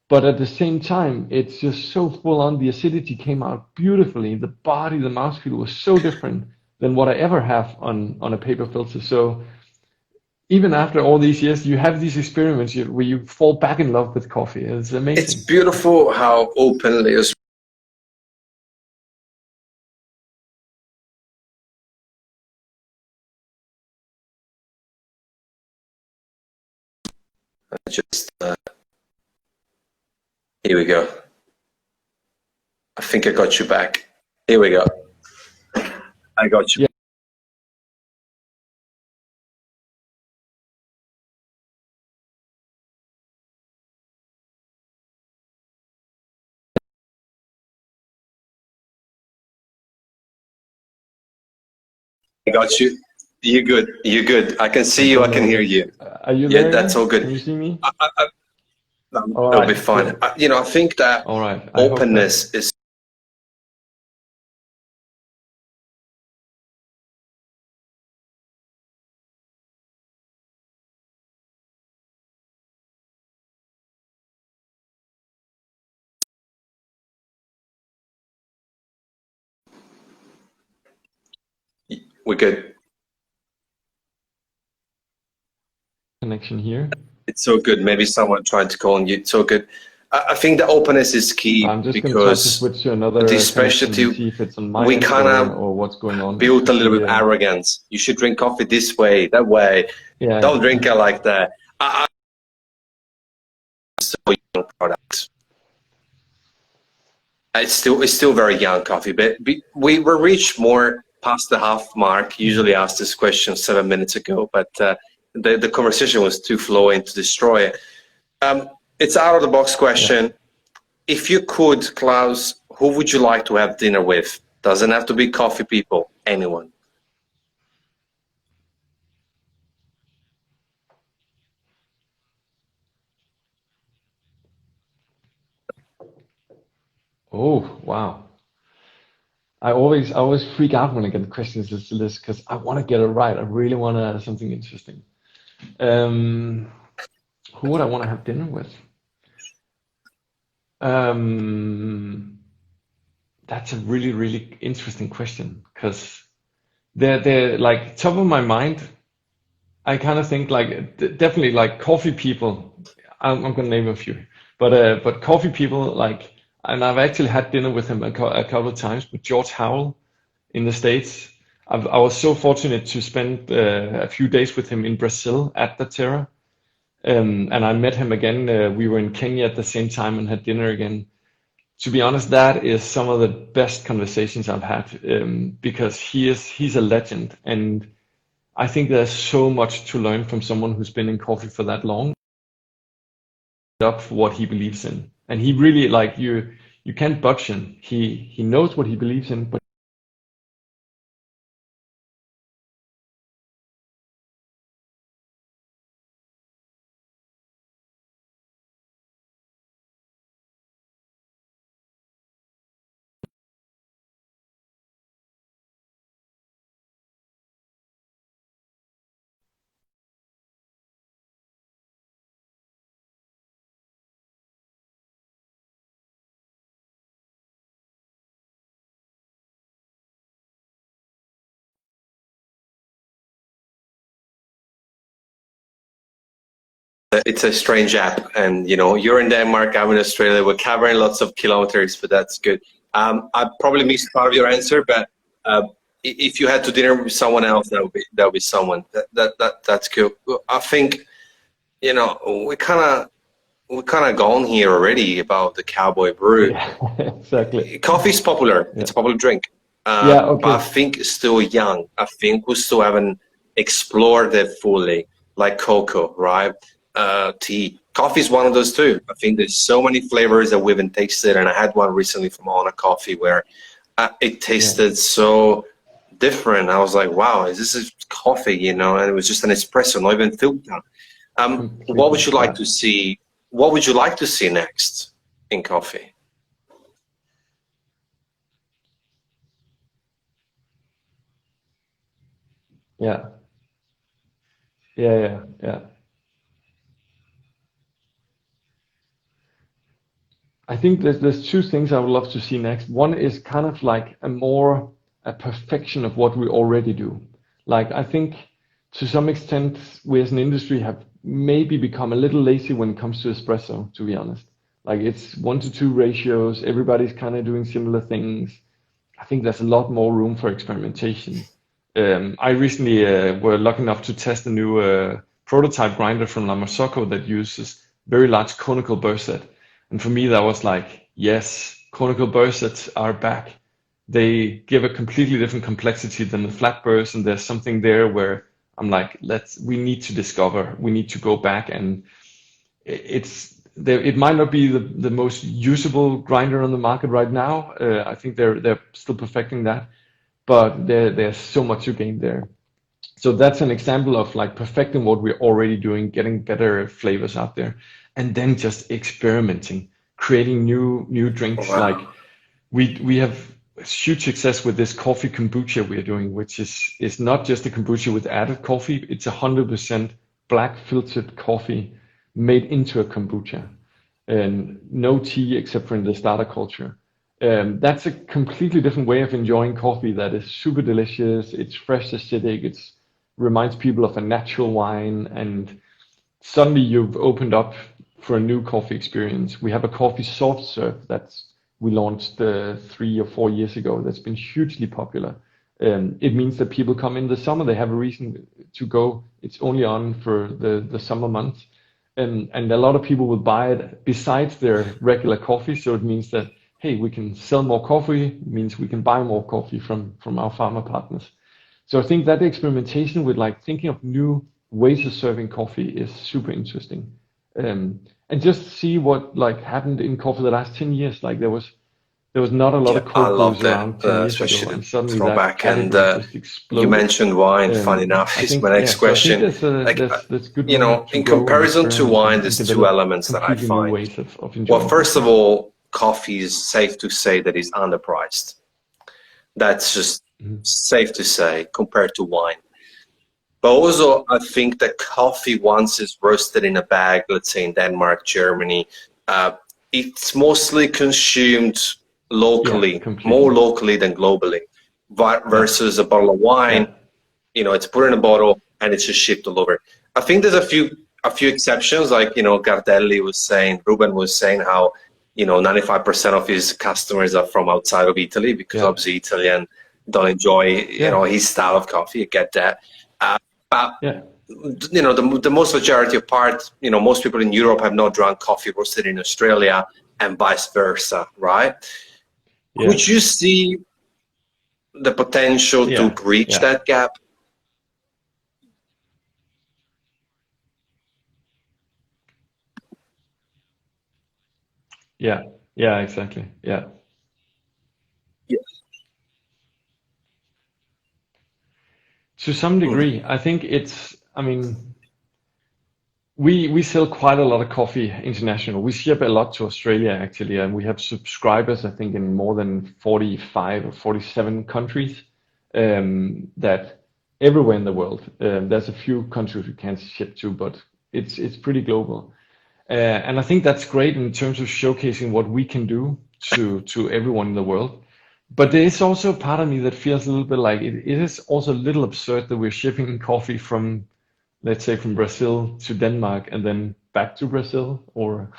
But at the same time, it's just so full on. The acidity came out beautifully. The body, the mouthfeel was so different than what I ever have on a paper filter. So even after all these years, you have these experiments where you fall back in love with coffee. It's amazing. It's beautiful how openly is. Just here we go. I think I got you back. Here we go. I got you. Yeah. I got you. You're good. You're good. I can see you. I can hear you. Are you Yeah, there? that's all good. Can you see me? That'll right, be fine. good. I think that All right. openness is. We're good. Connection here. It's so good. Maybe someone tried to call on you. It's so good. I think the openness is key I'm just going to try to because switch to another the connection specialty, and see if it's on my we end kind of or what's going on. built a little bit Yeah. arrogance. You should drink coffee this way, that way. Yeah. Don't drink it like that. So young product. It's still very young coffee, but we were reached more past the half mark. Usually asked this question 7 minutes ago, but the conversation was too flowing to destroy it. It's out of the box question. Yeah. If you could, Klaus, who would you like to have dinner with? Doesn't have to be coffee people, anyone. Oh, wow. I always freak out when I get questions like this because I want to get it right. I really want to something interesting. Who would I want to have dinner with? That's a really, really interesting question because they're like top of my mind. I kind of think like definitely like coffee people. I'm gonna name a few, but coffee people like, and I've actually had dinner with him a couple of times with George Howell in the States. I was so fortunate to spend a few days with him in Brazil at the Terra. And I met him again. We were in Kenya at the same time and had dinner again. To be honest, that is some of the best conversations I've had because he's a legend, and I think there's so much to learn from someone who's been in coffee for that long. Up for what he believes in, and he really like you can't budge him. He knows what he believes in, but It's a strange app, and you know, you're in Denmark, I'm in Australia. We're covering lots of kilometers, but that's good. I probably missed part of your answer, but if you had to dinner with someone else, that would be someone. That's cool. I think, you know, we kind of gone here already about the cowboy brew. yeah, exactly. Coffee is popular. Yeah. It's a popular drink. Yeah, okay. But I think it's still young. I think we still haven't explored it fully, like cocoa, right? Tea. Coffee is one of those too. I think there's so many flavors that we haven't tasted, and I had one recently from Honor Coffee where it Yeah, tasted so different. I was like, wow, is this coffee, you know? And it was just an espresso, not even filter. What would completely. you like Yeah, to see? What would you like to see next in coffee? yeah, yeah. I think there's two things I would love to see next. One is kind of like a perfection of what we already do. Like I think to some extent we as an industry have maybe become a little lazy when it comes to espresso, to be honest. Like it's 1 to 2 ratios, everybody's kind of doing similar things. I think there's a lot more room for experimentation. I recently were lucky enough to test a new prototype grinder from La Marzocco that uses very large conical burst set. And for me, that was like, yes, conical burst sets are back. They give a completely different complexity than the flat burst, and there's something there where I'm like, we need to discover, we need to go back, and it's there. It might not be the most usable grinder on the market right now. I think they're still perfecting that, but there's so much to gain there. So that's an example of like perfecting what we're already doing, getting better flavors out there, and then just experimenting, creating new drinks. Like Wow. we have huge success with this coffee kombucha we're doing, which is not just a kombucha with added coffee. It's 100% black filtered coffee made into a kombucha, and no tea except for in the starter culture. That's a completely different way of enjoying coffee that is super delicious. It's fresh acidic. It's reminds people of a natural wine, and suddenly you've opened up for a new coffee experience. We have a coffee soft serve that's we launched 3 or 4 years ago. That's been hugely popular. It means that people come in the summer, they have a reason to go. It's only on for the summer months, and a lot of people will buy it besides their regular coffee. So it means that hey, we can sell more coffee. It means we can buy more coffee from our farmer partners. So I think that experimentation with like thinking of new ways of serving coffee is super interesting. And just see what like happened in coffee the last 10 years. Like there was not a lot Yeah, of I cold love brews that, around 10 years ago, especially and the suddenly that throwback. And category just you exploded. mentioned wine. Funny enough, I is my think next yeah, so I think question. there's a Like, there's good you room know, to in grow and comparison to experiment wine, and there's two develop elements that I completely new find. ways of Well, enjoying first of coffee. all, coffee is safe to say that it's underpriced. That's just Mhm. safe to say compared to wine. But also, I think that coffee, once it's roasted in a bag, let's say in Denmark, Germany, uh, it's mostly consumed Yeah, locally, more completely. locally than globally, Yeah, versus a bottle of wine. yeah, You know, it's put in a bottle and it's just shipped all over. I think there's a few exceptions, like Gardelli was saying, Ruben was saying how 95% of his customers are from outside of Italy because yeah, obviously Italian don't enjoy yeah, his style of coffee. I get that. But yeah, the most majority of part, most people in Europe have not drunk coffee roasted in Australia and vice versa, right? yeah, Could you see the potential to yeah, bridge yeah, that gap? yeah, yeah, exactly. Yeah. To some Mhm. degree, I think I mean, we sell quite a lot of coffee international. We ship a lot to Australia actually, and we have subscribers, I think, in more than 45 or 47 countries, that everywhere in the world. There's a few countries we can't ship to, but it's pretty global. And I think that's great in terms of showcasing what we can do to everyone in the world. But there is also a part of me that feels a little bit like it is also a little absurd that we're shipping coffee from, let's say, from Brazil to Denmark and then back to Brazil, or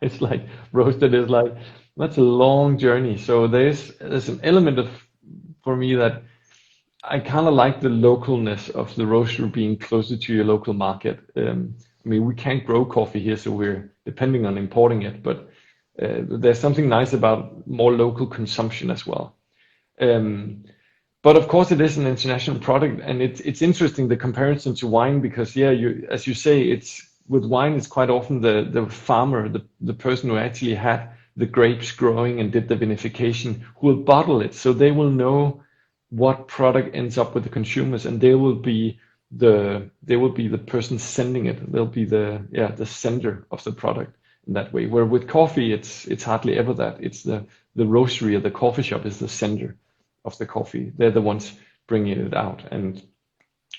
it's like roasted is like that's a long journey. So there's an element of for me that I kind of like the localness of the roaster being closer to your local market. I mean, we can't grow coffee here, so we're depending on importing it, but there's something nice about more local consumption as well. Um, but of course, it is an international product, and it's interesting the comparison to wine because yeah, as you say, it's with wine, it's quite often the farmer, the person who actually had the grapes growing and did the vinification, who will bottle it. So they will know what product ends up with the consumers, and they will be the person sending it. They'll be the sender of the product in that way. Where with coffee, it's hardly ever that. It's the roastery or the coffee shop is the sender of the coffee. They're the ones bringing it out. And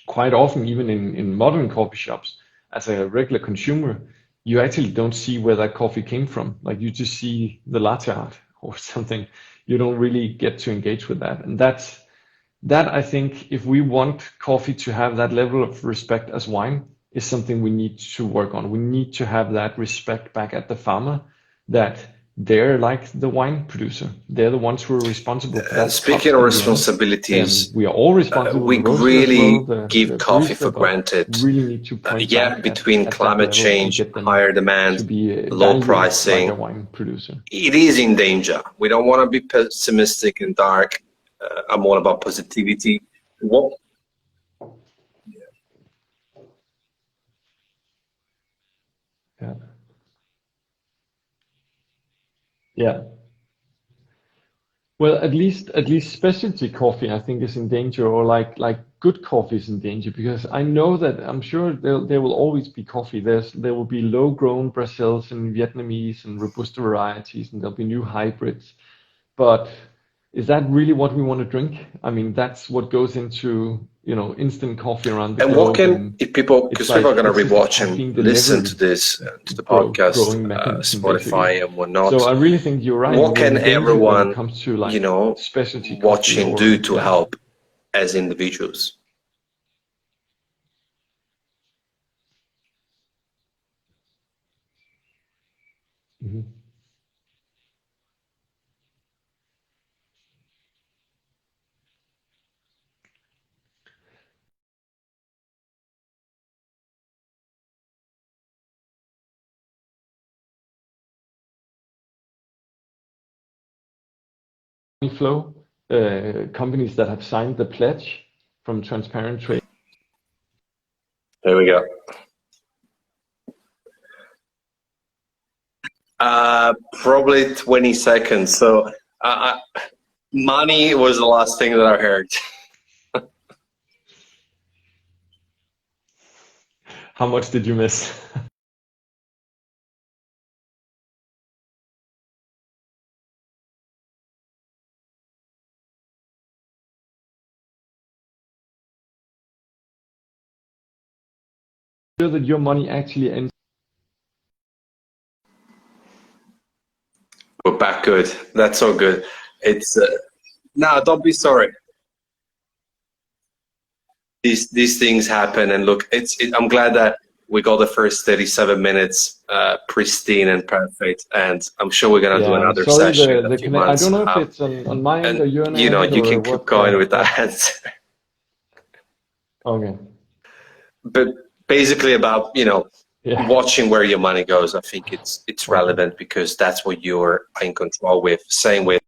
quite often, even in modern coffee shops, as a regular consumer, you actually don't see where that coffee came from. Like you just see the latte art or something. You don't really get to engage with that. And that I think if we want coffee to have that level of respect as wine is something we need to work on. We need to have that respect back at the farmer, that they're like the wine producer. They're the ones who are responsible for that. Speaking of responsibilities, we are all responsible. We really give coffee for barista, granted. Really need to point between at climate that level change, and get them higher demand, to be low valued pricing, like a wine producer. it is in danger. We don't want to be pessimistic and dark. I'm all about positivity. What? Yeah. Yeah. Well, at least specialty coffee, I think, is in danger, or like good coffee is in danger, because I know that I'm sure there will always be coffee. There will be low-grown Brazils and Vietnamese and Robusta varieties, and there'll be new hybrids. But is that really what we want to drink? I mean, that's what goes into, instant coffee around the And globe. what can, if people, because people are going to rewatch and listen to this, to the podcast, Spotify and whatnot. So I really think you're right. What can everyone, comes to like specialty watching do to help as individuals? Mm-hmm. Flow, companies that have signed the pledge from Transparent Trade. There we go. Probably 20 seconds. So money was the last thing that I heard. How much did you miss? That your money actually ends. We're back good. That's so good. It's no, don't be sorry. These things happen, and look, I'm glad that we got the first 37 minutes pristine and perfect, and I'm sure we're gonna do another session in a few months. I don't know if it's on my end or your end. You can keep going with that answer. Okay. But basically about watching where your money goes, I think it's relevant because that's what you're in control with. Same with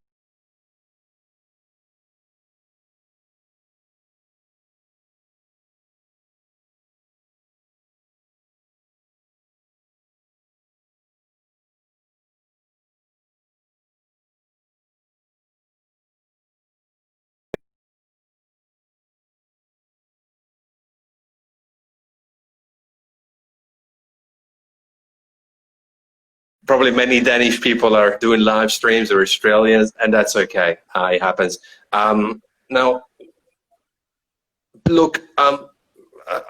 probably many Danish people are doing live streams, or Australians, and that's okay. It happens. Now, look,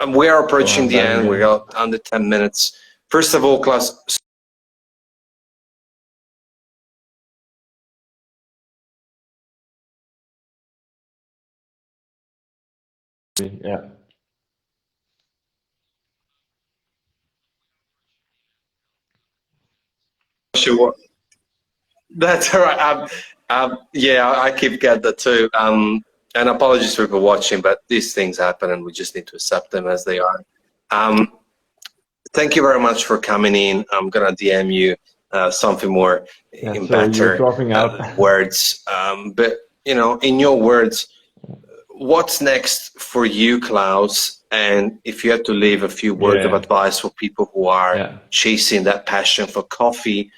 we are approaching the end. We got under 10 minutes. First of all, Klaus. Yeah. Sure. That's all right. Yeah, I keep getting that too. And apologies for people watching, but these things happen, and we just need to accept them as they are. Thank you very much for coming in. I'm gonna DM you something more in better words. But in your words, what's next for you, Klaus? And if you had to leave a few words of advice for people who are chasing that passion for coffee,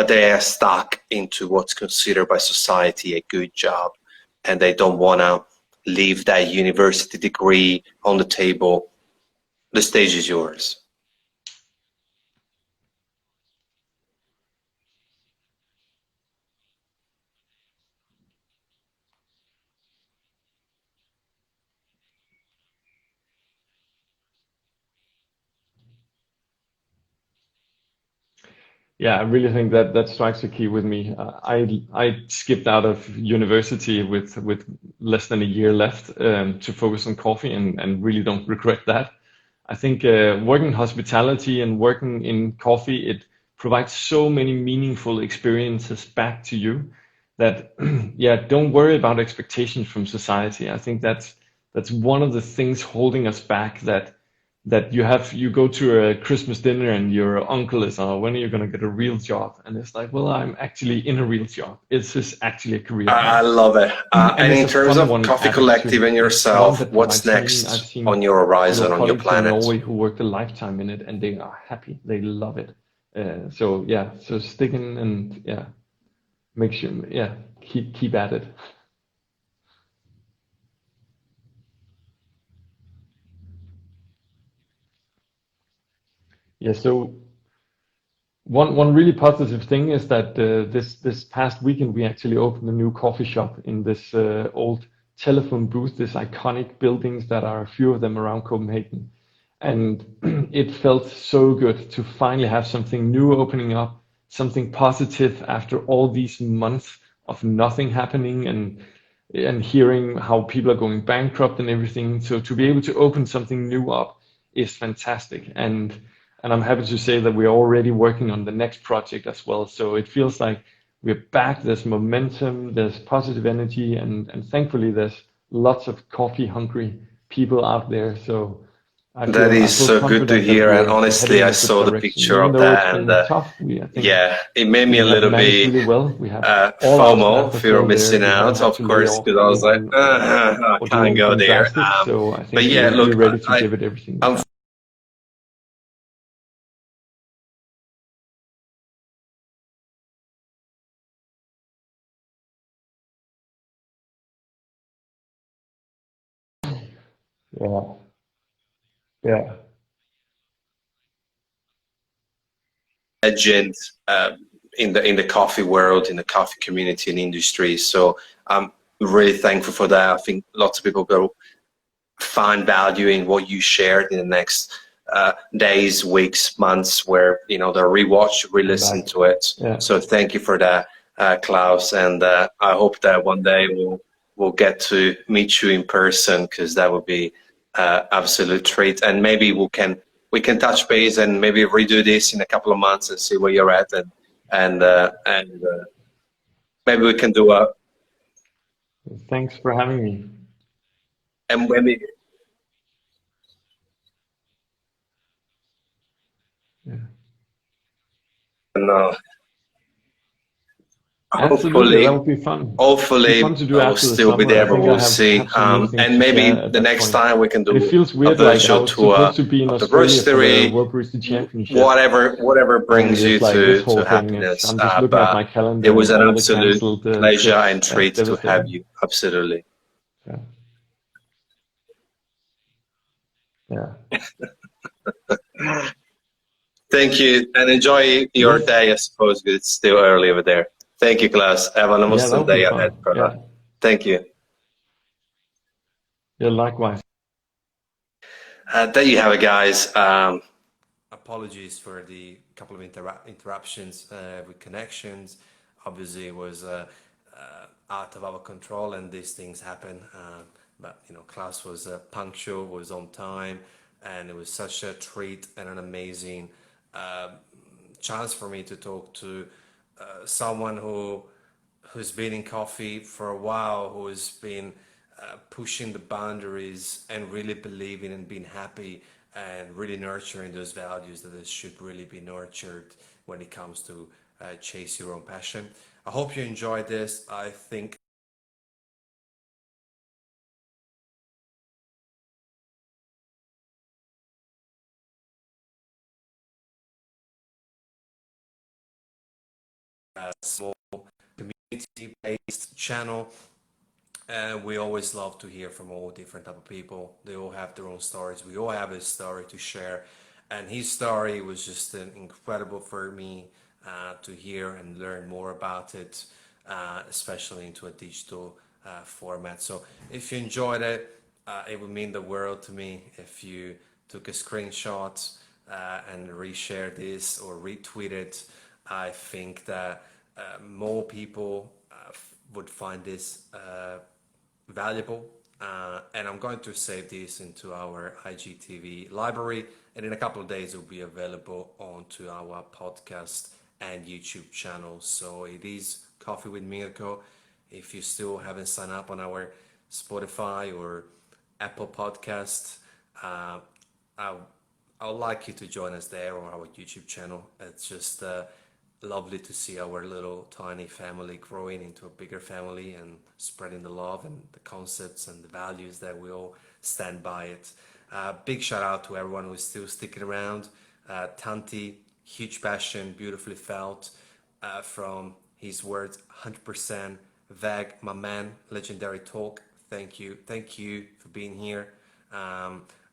but they are stuck into what's considered by society a good job, and they don't want to leave that university degree on the table. The stage is yours. Yeah, I really think that that strikes a key with me. I skipped out of university with less than a year left to focus on coffee, and really don't regret that. I think working in hospitality and working in coffee, it provides so many meaningful experiences back to you that, yeah, don't worry about expectations from society. I think that's one of the things holding us back. That you go to a Christmas dinner and your uncle is, oh, when are you gonna get a real job? And it's like, well, I'm actually in a real job. It's just actually a career I path. love it. And And it's in a terms fun of one Coffee added Collective to. and It's one yourself, that what's provides meaning. I've next on seen, your horizon, on your colleagues in planet? Norway who worked a lifetime in it, and they are happy. They love it. So yeah, so stick in and yeah, make sure, yeah, keep at it. Yeah. So one really positive thing is that this past weekend we actually opened a new coffee shop in this old telephone booth, this iconic buildings that are a few of them around Copenhagen, and it felt so good to finally have something new opening up, something positive after all these months of nothing happening, and hearing how people are going bankrupt and everything. So to be able to open something new up is fantastic. And I'm happy to say that we're already working on the next project as well. So it feels like we're back, there's momentum, there's positive energy, and thankfully there's lots of coffee hungry people out there. So That I is feel so good to confident that hear. And we're heading honestly, in I a good saw the direction. picture Even of though it's that, and been tough, I think yeah, it made me a we have little managed bit really well. We have all our FOMO, staff are fear of still there. missing We haven't out, had of to lay course, off because I was like, anyone I or do can't go anything there. drastic. So I But think yeah, we're look, ready to give it everything we I'm got. Yeah, yeah. legend in the coffee world, in the coffee community and industry. So I'm really thankful for that. I think lots of people will find value in what you shared in the next days, weeks, months, where they'll rewatch, I'm re-listen back. to it. Yeah. So thank you for that, Klaus, and I hope that one day we'll get to meet you in person, because that would be absolute treat. And maybe we can touch base and maybe redo this in a couple of months and see where you're at, and maybe we can do a Thanks for having me. and maybe Yeah. no, Absolutely, that hopefully would be fun. Be fun hopefully to do I will after the still be summer. I there, but think I we'll see. have some new things And to share maybe at the that next point. time we can And it do feels a weird, like I virtual was tour supposed to be in of the Australia for the roastery, World Barista Championship, whatever and brings you just like this to whole thing is, happiness. I'm just looking at But my it calendar was and an all the absolute canceled pleasure and trips. treat to have Devastating. you. Absolutely. Yeah, yeah. Thank you, and enjoy your Yes, day, I suppose, because it's still early over there. Thank you, Klaus. Have an yeah, that awesome would be day ahead, fun. brother. Yeah, Thank you. yeah, likewise. There you have it, guys. Apologies for the couple of interruptions with connections. Obviously, it was out of our control, and these things happen. But Klaus was punctual, was on time, and it was such a treat and an amazing uh, chance for me to talk to someone who's been in coffee for a while, who's been pushing the boundaries and really believing and being happy and really nurturing those values that should really be nurtured when it comes to chase your own passion. I hope you enjoyed this. I think a small community-based channel. And we always love to hear from all different type of people. They all have their own stories. We all have a story to share. And his story was just incredible for me to hear and learn more about it, especially into a digital format. So if you enjoyed it, it would mean the world to me if you took a screenshot and reshare this or retweet it. I think that more people would find this valuable, and I'm going to save this into our IGTV library, and in a couple of days it will be available onto our podcast and YouTube channel. So it is Coffee with Mirko. If you still haven't signed up on our Spotify or Apple Podcast, I would like you to join us there on our YouTube channel. It's just lovely to see our little tiny family growing into a bigger family and spreading the love and the concepts and the values that we all stand by it. Big shout out to everyone who's still sticking around. Tanti, huge passion, beautifully felt from his words, 100%. Vag, my man, legendary talk. Thank you for being here.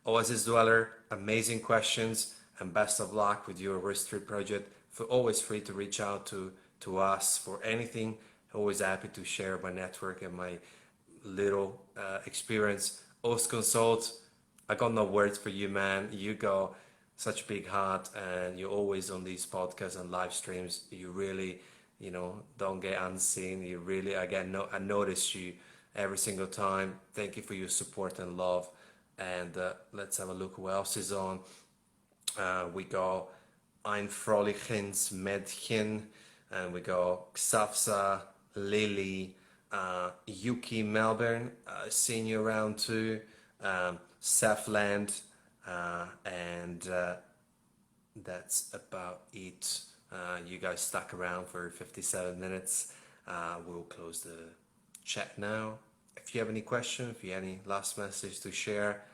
Oasis Dweller, amazing questions, and best of luck with your roastery project. Always free to reach out to us for anything. Always happy to share my network and my little experience. Host Consult, I got no words for you, man. You got such a big heart, and you're always on these podcasts and live streams. You really, don't get unseen. You really, I notice you every single time. Thank you for your support and love. And let's have a look who else is on. We got Ein fröhliches Mädchen, and we got Xafsa, Lily, Yuki Melbourne, seeing you around too, Safland, and that's about it. You guys stuck around for 57 minutes. We'll close the chat now. If you have any questions, if you have any last message to share,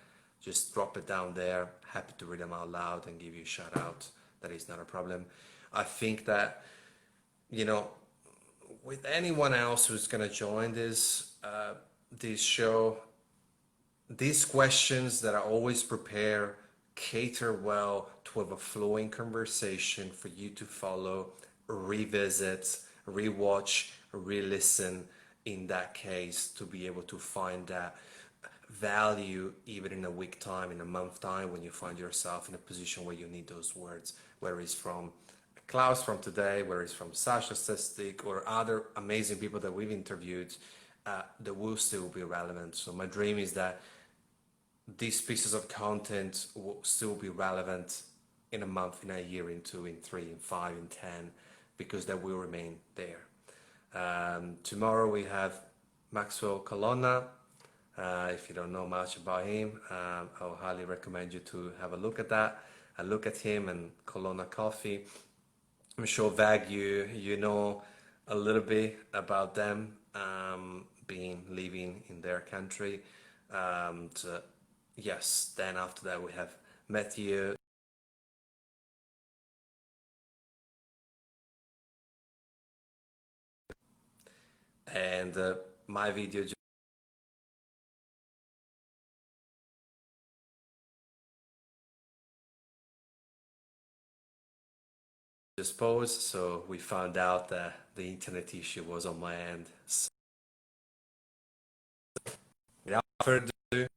just drop it down there. Happy to read them out loud and give you a shout out. That is not a problem. I think that, with anyone else who's going to join this show, these questions that I always prepare cater well to have a flowing conversation for you to follow, revisit, rewatch, re-listen, in that case, to be able to find that value even in a week time, in a month time, when you find yourself in a position where you need those words, whether it's from Klaus from today, whether it's from Sasha Sestik or other amazing people that we've interviewed, that will still be relevant. So my dream is that these pieces of content will still be relevant in a month, in a year, in 2, in 3, in 5, in 10, because they will remain there. Tomorrow we have Maxwell Colonna. If you don't know much about him, I'll highly recommend you to have a look at that. A look at him and Colonna Coffee. I'm sure Vag, you know a little bit about them, living in their country. Yes, then after that we have Matthew. And my video just paused, so we found out that the internet issue was on my end. So, without further ado,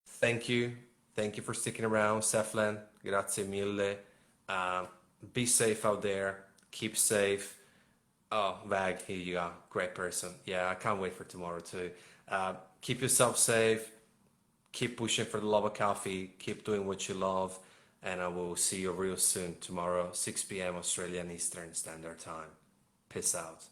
thank you for sticking around. Seflan, grazie mille. Be safe out there, keep safe. Oh, Vag, here you are, great person. Yeah, I can't wait for tomorrow too. Keep yourself safe, keep pushing for the love of coffee, keep doing what you love, and I will see you real soon tomorrow, 6 p.m. Australian Eastern Standard Time. Peace out.